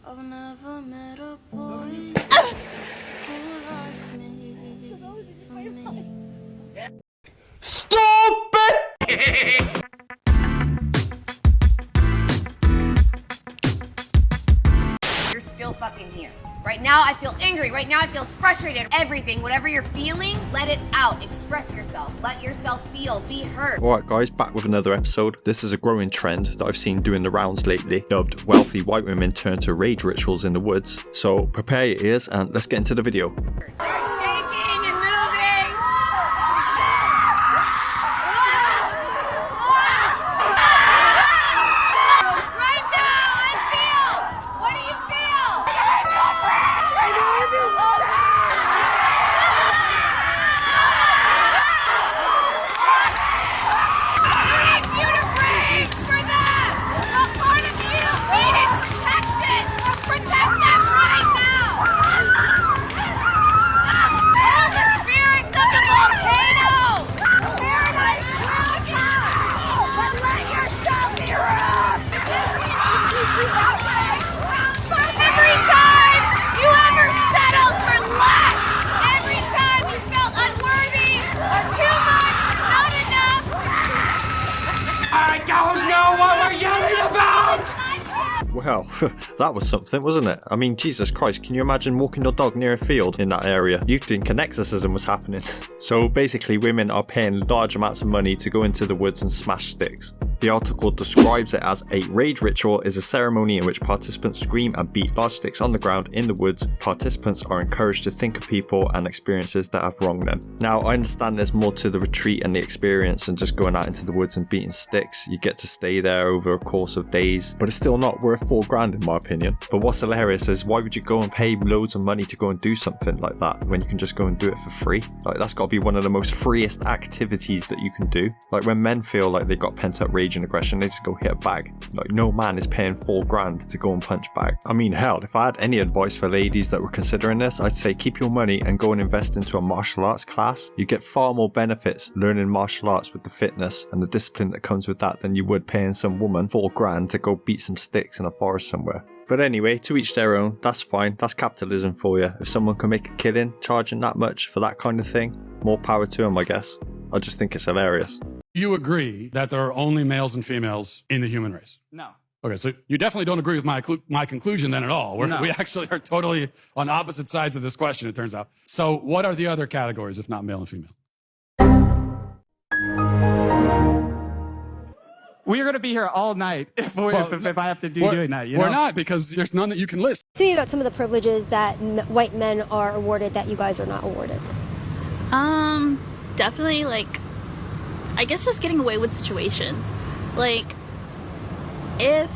I've never met a boy who likes me for me. Stupid! You're still fucking here. Right now I feel angry. Right now I feel frustrated. Everything, whatever you're feeling, let it out. Express yourself. Let yourself feel. Be heard. Alright guys, back with another episode. This is a growing trend that I've seen doing the rounds lately, dubbed wealthy white women turn to rage rituals in the woods. So prepare your ears and let's get into the video. Well, that was something, wasn't it? I mean, Jesus Christ, can you imagine walking your dog near a field in that area? You'd think an exorcism was happening. So basically, women are paying large amounts of money to go into the woods and smash sticks. The article describes it as a rage ritual is a ceremony in which participants scream and beat large sticks on the ground in the woods. Participants are encouraged to think of people and experiences that have wronged them. Now, I understand there's more to the retreat and the experience than just going out into the woods and beating sticks. You get to stay there over a course of days, but it's still not worth $4,000 in my opinion. But what's hilarious is why would you go and pay loads of money to go and do something like that when you can just go and do it for free? Like, that's got to be one of the most freest activities that you can do. Like, when men feel like they got pent up rage and aggression, they just go hit a bag. Like, no man is paying $4,000 to go and punch bag. I mean, hell, if I had any advice for ladies that were considering this, I'd say keep your money and go and invest into a martial arts class. You get far more benefits learning martial arts with the fitness and the discipline that comes with that than you would paying some woman $4,000 to go beat some sticks in a forest somewhere. But anyway, to each their own, that's fine, that's capitalism for you. If someone can make a killing charging that much for that kind of thing, more power to them, I guess. I just think it's hilarious. You agree that there are only males and females in the human race? No. Okay, so you definitely don't agree with my conclusion then at all. No. We actually are totally on opposite sides of this question, it turns out. So what are the other categories if not male and female? We're going to be here all night if I have to doing that. We're not, because there's none that you can list. Tell me about some of the privileges that white men are awarded that you guys are not awarded. Definitely, like, I guess just getting away with situations. Like, if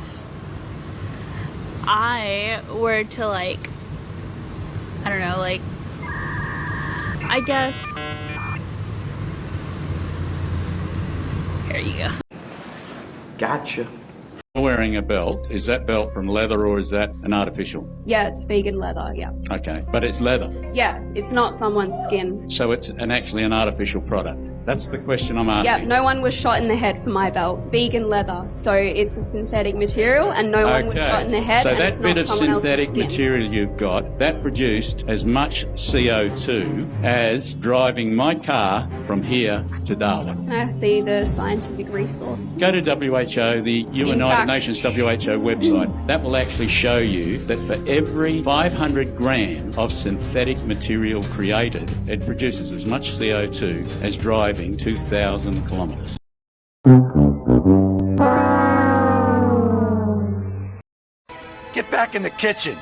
I were to, like, I don't know, like, I guess, here you go. Gotcha. Wearing a belt, is that belt from leather or is that an artificial? Yeah, it's vegan leather, yeah. Okay, but it's leather. Yeah, it's not someone's skin. So it's actually an artificial product. That's the question I'm asking. Yeah, no one was shot in the head for my belt. Vegan leather, so it's a synthetic material and no one was shot in the head. So and that it's bit not of someone synthetic else's skin. material you've got, that produced as much CO2 as driving my car from here to Darwin. Can I see the scientific resource? Go to WHO, the United Nations WHO website. That will actually show you that for every 500 grams of synthetic material created, it produces as much CO2 as driving 2,000 kilometers. Get back in the kitchen.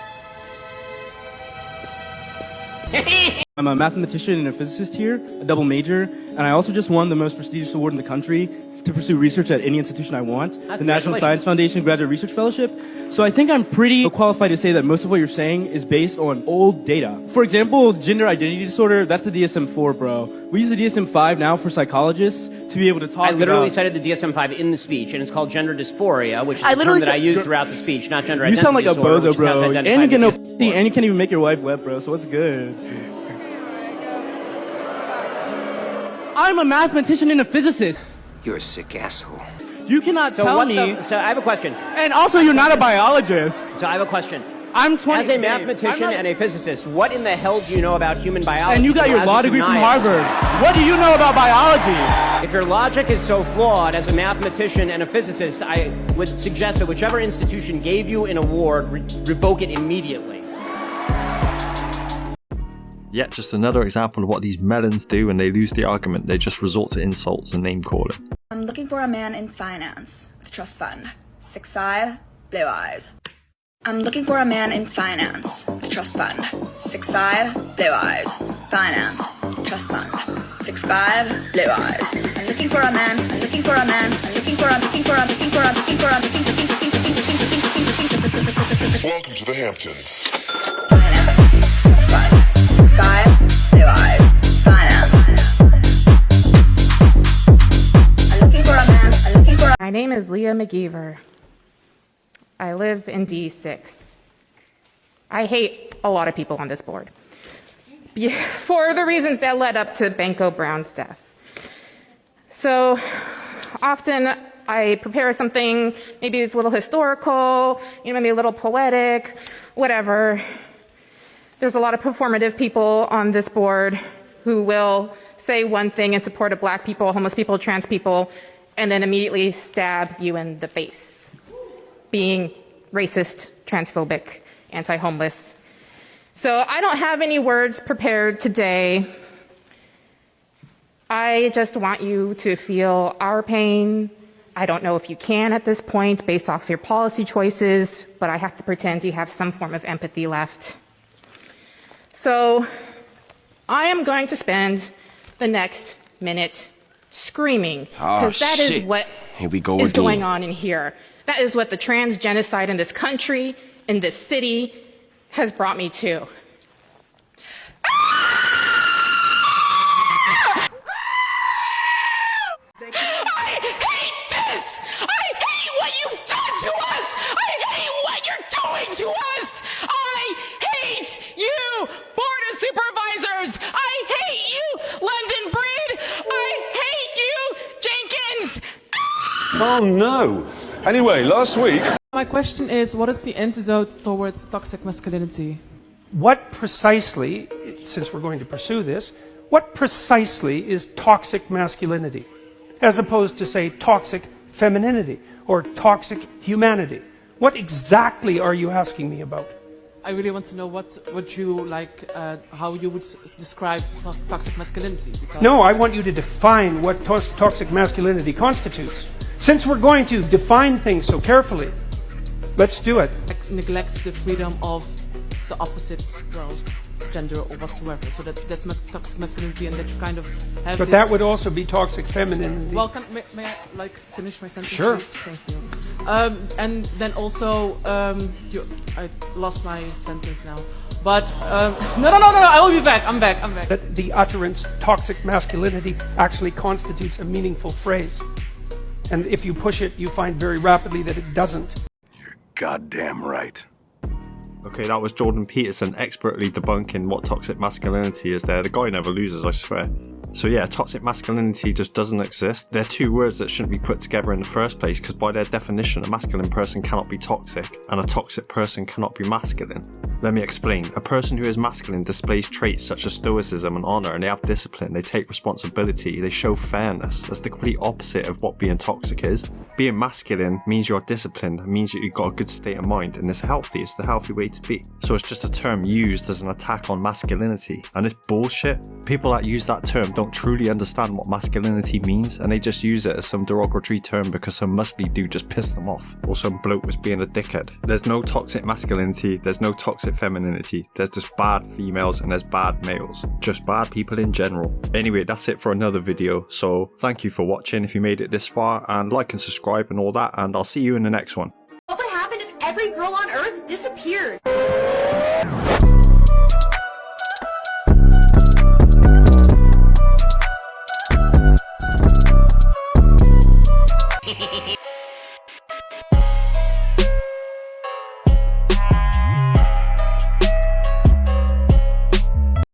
I'm a mathematician and a physicist here, a double major, and I also just won the most prestigious award in the country to pursue research at any institution I want, the National Science Foundation Graduate Research Fellowship. So I think I'm pretty qualified to say that most of what you're saying is based on old data. For example, gender identity disorder, that's the DSM-4, bro. We use the DSM-5 now for psychologists to be able to talk about... I literally cited the DSM-5 in the speech, and it's called gender dysphoria, which is a term that I use throughout the speech, not gender identity disorder. You sound like a bozo, bro. And you get no pussy, and you can't even make your wife wet, bro, so what's good? I'm a mathematician and a physicist. You're a sick asshole. You cannot tell me... So I have a question. And also, you're not a biologist. So I have a question. I'm 20. As a mathematician and a physicist, what in the hell do you know about human biology? And you got your law degree from Harvard. What do you know about biology? If your logic is so flawed as a mathematician and a physicist, I would suggest that whichever institution gave you an award, revoke it immediately. Yet just another example of what these melons do when they lose the argument. They just resort to insults and name calling. I'm looking for a man in finance with trust fund. 6'5", blue eyes. I'm looking for a man in finance with trust fund. 6'5", blue eyes. Finance, trust fund. 6'5", blue eyes. I'm looking for a man. I'm looking for a man. I'm looking for. Welcome to the Hamptons. Finance, trust fund. 6'5", blue eyes. Finance. I'm looking for a man. I'm looking for. My name is Leah McGeever. I live in D6. I hate a lot of people on this board for the reasons that led up to Banco Brown's death. So often I prepare something, maybe it's a little historical, maybe a little poetic, whatever. There's a lot of performative people on this board who will say one thing in support of black people, homeless people, trans people, and then immediately stab you in the face. Being racist, transphobic, anti-homeless. So I don't have any words prepared today. I just want you to feel our pain. I don't know if you can at this point based off your policy choices, but I have to pretend you have some form of empathy left. So I am going to spend the next minute screaming, because that is what is going on in here. That is what the trans genocide in this country, in this city, has brought me to. I hate this! I hate what you've done to us! I hate what you're doing to us! I hate you, Board of Supervisors! I hate you, London Breed! I hate you, Jenkins! Oh no! Anyway, last week... My question is, what is the antidote towards toxic masculinity? What precisely, since we're going to pursue this, what precisely is toxic masculinity? As opposed to, say, toxic femininity or toxic humanity. What exactly are you asking me about? I really want to know what you like, how you would describe toxic masculinity. No, I want you to define what toxic masculinity constitutes. Since we're going to define things so carefully, let's do it. It neglects the freedom of the opposite, well, gender or whatsoever. So that's toxic masculinity, and that you kind of have. But that would also be toxic femininity. Well, may I like finish my sentence? Sure. Please? Thank you. And then also, I lost my sentence now. But no, I will be back. I'm back. That the utterance toxic masculinity actually constitutes a meaningful phrase. And if you push it, you find very rapidly that it doesn't. You're goddamn right. Okay, that was Jordan Peterson expertly debunking what toxic masculinity is there. The guy never loses, I swear. So yeah, toxic masculinity just doesn't exist. They're two words that shouldn't be put together in the first place, because by their definition, a masculine person cannot be toxic, and a toxic person cannot be masculine. Let me explain. A person who is masculine displays traits such as stoicism and honor, and they have discipline, they take responsibility, they show fairness. That's the complete opposite of what being toxic is. Being masculine means you're disciplined, means that you've got a good state of mind, and it's healthy, it's the healthy way to be. So it's just a term used as an attack on masculinity, and it's bullshit. People that use that term don't truly understand what masculinity means, and they just use it as some derogatory term because some muscly dude just pissed them off, or some bloke was being a dickhead. There's no toxic masculinity, there's no toxic femininity, there's just bad females and there's bad males. Just bad people in general. Anyway, that's it for another video, so thank you for watching if you made it this far, and like and subscribe and all that, and I'll see you in the next one. What would happen if every girl on Earth disappeared?